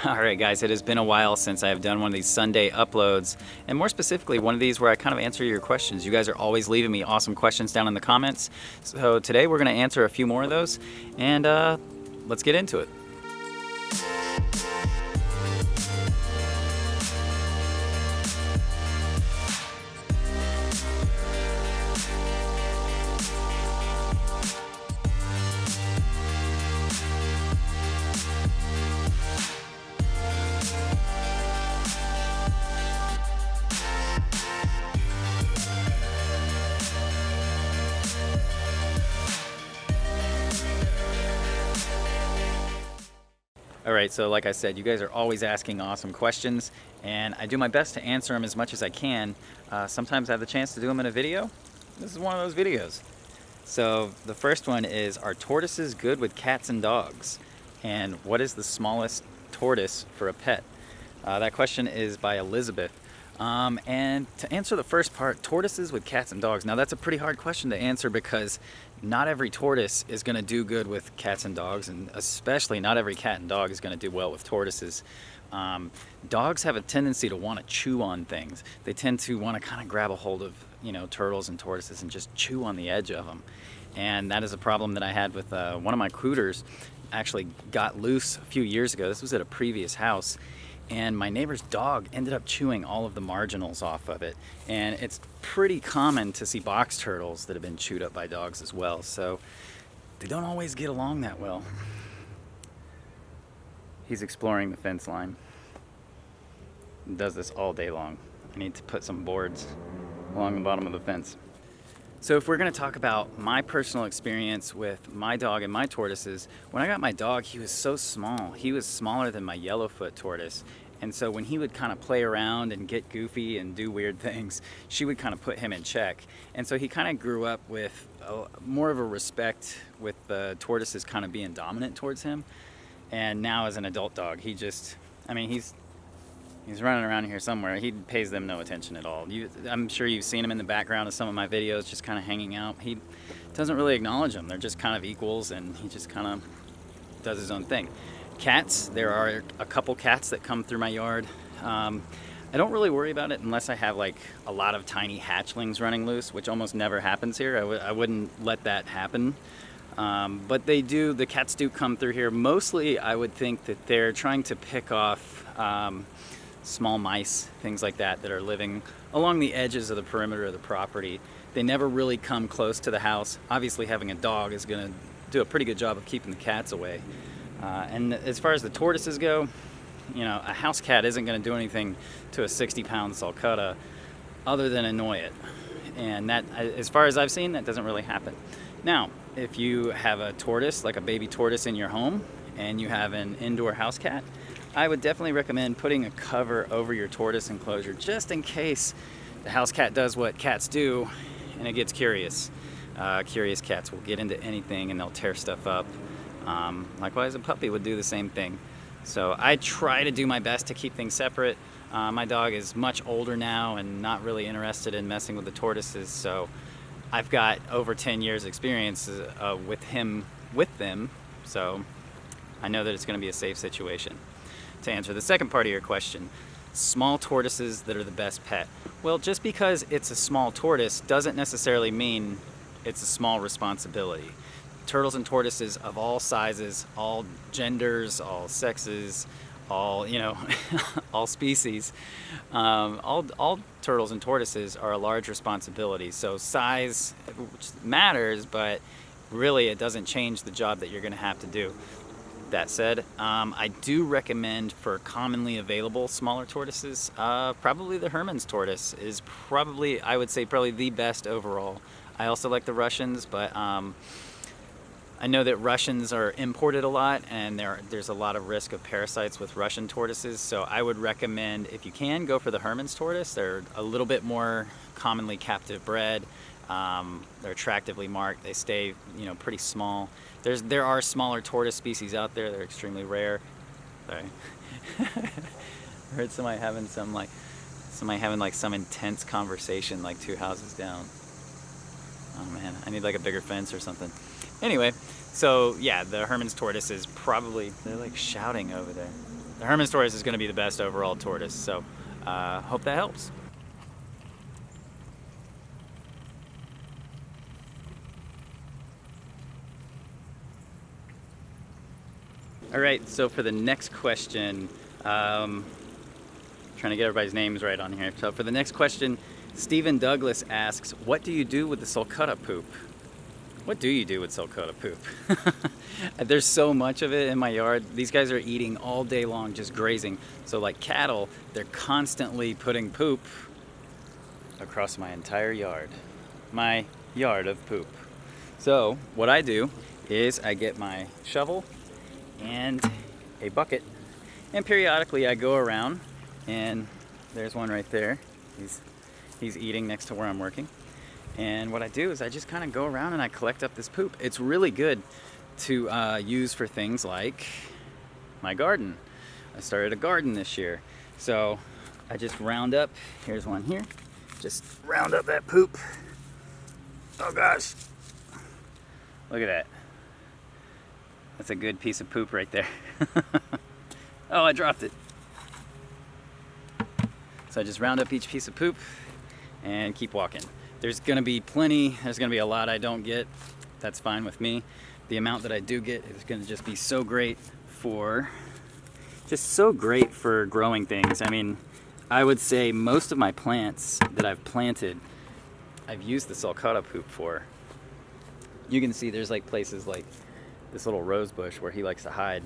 Alright guys, it has been a while since I have done one of these Sunday uploads, and more specifically one of these where I kind of answer your questions. You guys are always leaving me awesome questions down in the comments, so today we're going to answer a few more of those, and let's get into it. Alright, so like I said, you guys are always asking awesome questions, and I do my best to answer them as much as I can. Sometimes I have the chance to do them in a video. This is one of those videos. So the first one is, are tortoises good with cats and dogs? And what is the smallest tortoise for a pet? That question is by Elizabeth. And to answer the first part, tortoises with cats and dogs. Now that's a pretty hard question to answer because not every tortoise is going to do good with cats and dogs, and especially not every cat and dog is going to do well with tortoises. Dogs have a tendency to want to chew on things. They tend to want to kind of grab a hold of, turtles and tortoises and just chew on the edge of them. And that is a problem that I had with one of my cooters. Actually got loose a few years ago. This was at a previous house, and my neighbor's dog ended up chewing all of the marginals off of it. And it's pretty common to see box turtles that have been chewed up by dogs as well, so they don't always get along that well. He's exploring the fence line. He does this all day long. I need to put some boards along the bottom of the fence. So if we're going to talk about my personal experience with my dog and my tortoises, when I got my dog, he was so small. He was smaller than my yellowfoot tortoise. And so when he would kind of play around and get goofy and do weird things, she would kind of put him in check. And so he kind of grew up with more of a respect with the tortoises kind of being dominant towards him. And now as an adult dog, he's running around here somewhere. He pays them no attention at all. I'm sure you've seen him in the background of some of my videos just kind of hanging out. He doesn't really acknowledge them. They're just kind of equals, and he just kind of does his own thing. Cats, there are a couple cats that come through my yard. I don't really worry about it unless I have like a lot of tiny hatchlings running loose, which almost never happens here. I wouldn't let that happen. But the cats do come through here. Mostly I would think that they're trying to pick off small mice, things like that are living along the edges of the perimeter of the property. They never really come close to the house. Obviously having a dog is going to do a pretty good job of keeping the cats away. And as far as the tortoises go, a house cat isn't going to do anything to a 60-pound sulcata other than annoy it. And that, as far as I've seen, that doesn't really happen. Now, if you have a tortoise, like a baby tortoise in your home, and you have an indoor house cat, I would definitely recommend putting a cover over your tortoise enclosure just in case the house cat does what cats do and it gets curious. Curious cats will get into anything and they'll tear stuff up. Likewise, a puppy would do the same thing. So I try to do my best to keep things separate. My dog is much older now and not really interested in messing with the tortoises, so I've got over 10 years experience with them, so I know that it's going to be a safe situation. To answer the second part of your question, small tortoises that are the best pet. Well, just because it's a small tortoise doesn't necessarily mean it's a small responsibility. Turtles and tortoises of all sizes, all genders, all sexes, all all species, all turtles and tortoises are a large responsibility. So size matters, but really it doesn't change the job that you're going to have to do. That said, I do recommend for commonly available smaller tortoises, probably the Herman's tortoise is probably, I would say, probably the best overall. I also like the Russians, but I know that Russians are imported a lot, and there's a lot of risk of parasites with Russian tortoises, so I would recommend, if you can, go for the Herman's tortoise. They're a little bit more commonly captive bred. They're attractively marked. They stay, pretty small. There are smaller tortoise species out there. They're extremely rare. Sorry. I heard somebody having some intense conversation like 2 houses down. Oh man, I need like a bigger fence or something. Anyway, so yeah, the Herman's tortoise is probably, they're like shouting over there. the Herman's tortoise is going to be the best overall tortoise. So hope that helps. All right, so for the next question, trying to get everybody's names right on here. So for the next question, Stephen Douglas asks, what do you do with the sulcata poop? What do you do with sulcata poop? There's so much of it in my yard. These guys are eating all day long, just grazing. So like cattle, they're constantly putting poop across my entire yard. My yard of poop. So what I do is I get my shovel and a bucket, and periodically I go around, and there's one right there. He's eating next to where I'm working. And what I do is I just kind of go around and I collect up this poop. It's really good to use for things like my garden. I started a garden this year. So I just round up, here's one here, just round up that poop. Oh gosh, look at that. That's a good piece of poop right there. Oh, I dropped it. So I just round up each piece of poop and keep walking. There's gonna be plenty, there's gonna be a lot I don't get. That's fine with me. The amount that I do get is gonna just be so great for growing things. I mean, I would say most of my plants that I've planted, I've used the sulcata poop for. You can see there's like places like this little rose bush where he likes to hide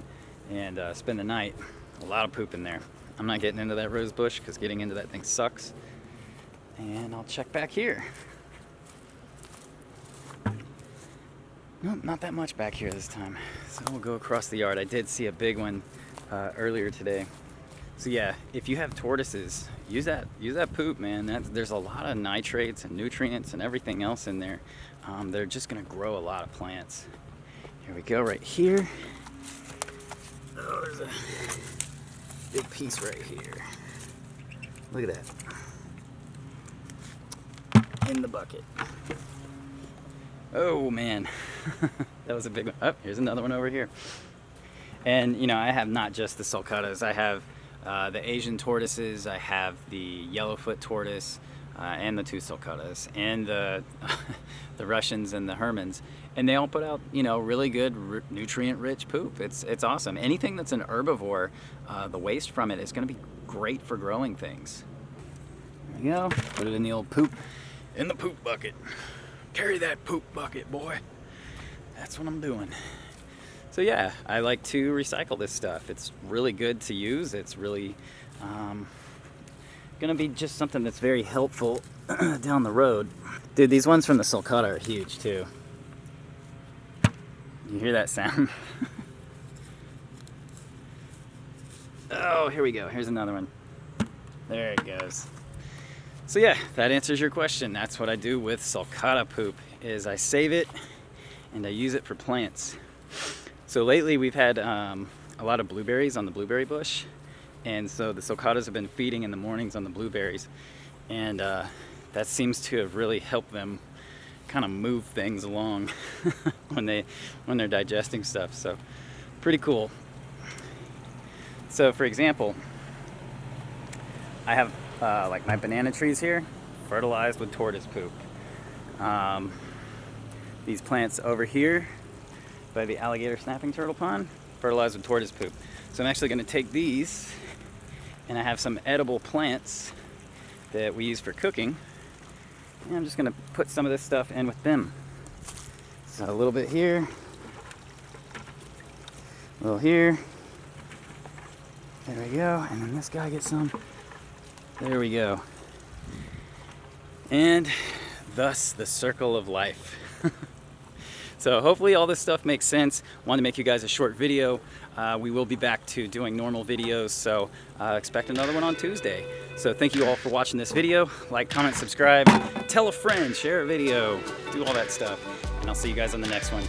and spend the night. A lot of poop in there. I'm not getting into that rose bush because getting into that thing sucks. And I'll check back here. Nope, not that much back here this time. So we'll go across the yard. I did see a big one earlier today. So yeah, if you have tortoises, use that poop, man. There's a lot of nitrates and nutrients and everything else in there. They're just gonna grow a lot of plants. Here we go, right here. Oh, there's a big piece right here. Look at that. In the bucket. Oh man, that was a big one. Oh, here's another one over here. And you know, I have not just the sulcatas. I have the Asian tortoises. I have the yellowfoot tortoise and the two sulcatas and the the Russians and the Hermans. And they all put out, you know, really good nutrient-rich poop. It's awesome. Anything that's an herbivore, the waste from it is going to be great for growing things. There we go. Put it in the old poop, in the poop bucket. Carry that poop bucket, boy. That's what I'm doing. So yeah, I like to recycle this stuff. It's really good to use. It's really gonna be just something that's very helpful down the road. Dude, these ones from the sulcata are huge too. You hear that sound? Oh, here we go. Here's another one. There it goes. So yeah, that answers your question. That's what I do with sulcata poop, is I save it and I use it for plants. So lately we've had a lot of blueberries on the blueberry bush, and so the sulcatas have been feeding in the mornings on the blueberries, and that seems to have really helped them kind of move things along when they're digesting stuff. So pretty cool. So for example, I have like my banana trees here fertilized with tortoise poop. These plants over here by the alligator snapping turtle pond, fertilized with tortoise poop. So I'm actually going to take these, and I have some edible plants that we use for cooking, and I'm just going to put some of this stuff in with them. So a little bit here, a little here, there we go, and then this guy gets some. There we go. And thus the circle of life. So hopefully all this stuff makes sense. Wanted to make you guys a short video. We will be back to doing normal videos, so expect another one on Tuesday. So thank you all for watching this video. Like, comment, subscribe, tell a friend, share a video, do all that stuff. And I'll see you guys on the next one.